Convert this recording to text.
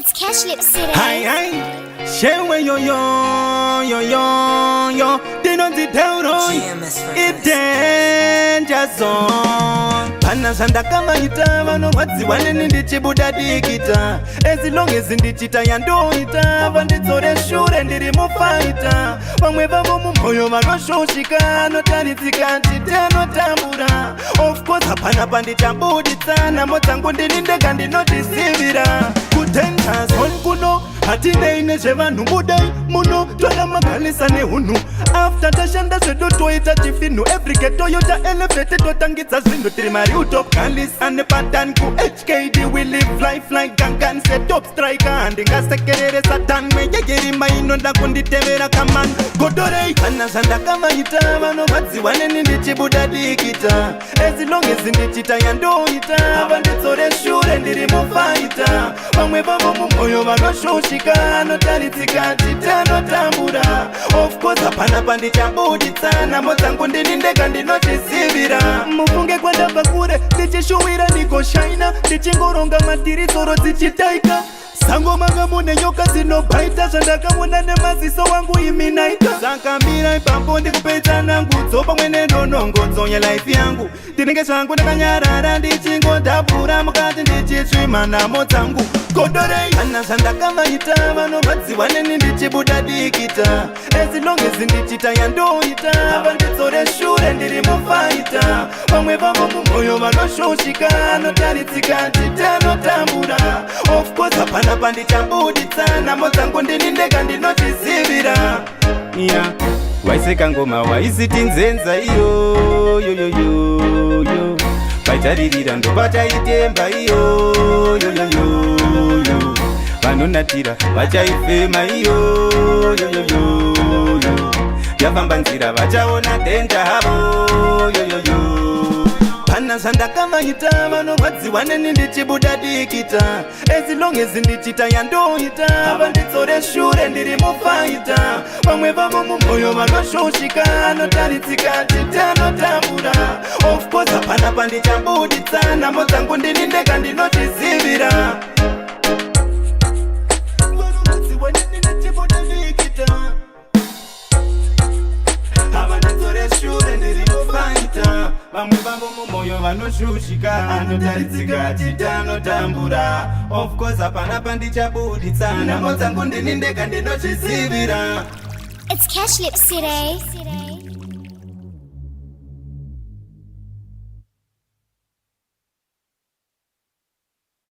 It's Cashlibs city. Hi, shewe yo, dino di Delroy, it danger zone. Pana sanda kama ita, vano watsi wane ndichibuda dikita. As long as ndichita yando ita, vanditsore shure ndiri mufaita. Vamwe vavo mumoyo vanoshoshika, notanitika chiteno tambura. Of course hapana panditambuditsana, motangu ndinindeka ndinotisivira. Dancehall kuno hatine ine zvevanhu budai muno twada magalisa nehunhu after tashanda zvedu toita chifinu every ghetto yota elevate totangidza zvinhu tiri mari utop galisa nepatan ku HKD we live life like gangan se top striker handingasekerere satan meyeyerima inonda kunditevera kaman Godo Rei kana zvandakamaita vanovadziwa neni ndichibuda dikita as long as ndichita yandoita vanditsore shure ndiri mufaita vamwe vavo mumoyo vanoshoshika notaridzika titanotambura of course hapana pandichabuditsana modzangu ndinindeka ndinotisivira mufunge kwandabva kure ndichishuwira ndikoshaina ndichingoronga madhirisoro dzichitaika sango manga mune nyoka dzinobhaita zvandakaona nemaziso wangu iminaita sakamira ipapo ndikupedzana ngudzo pamwe nenonongodzo yelife yangu ndinenge zvangu ndakanyarara ndichingodhabhura mukati ndichisvima nhamo dzangu Godo Rei kana zvandakamaita vanovadziwa neni ndichibuda dikita as long as ndichita yandoita vanditsore shure ndiri mufaita vamwe vavo mumoyo vanoshoshika notaridzika titanotambura of course hapana pandichabuditsana modzangu ndinindeka ndinotisivira waiseka ngoma waisiti nzenza iyo yoyoyoyo vaitaririra ndopataitemba iyo yoyoyoyo vanonatira vachaifema iyo yoyoyoyo yafamba nzira vachaona denda havo yoyoyo pana zvandakamaita vanorwadziwa neni ndichibuda dikita as long as ndichita yandoita vanditsore shure ndiri mufaita vamwe vavo mumoyo vanoshoshika notaridzika titanotambura of course hapana pandichabuditsana modzangu ndinindeka ndinotisivira vamwe vavo mumoyo vanoshushika notaridzika titanotambura of course hapana pandichabuditsana modzangu ndinindeka ndinotisivira It's Cashlibs city.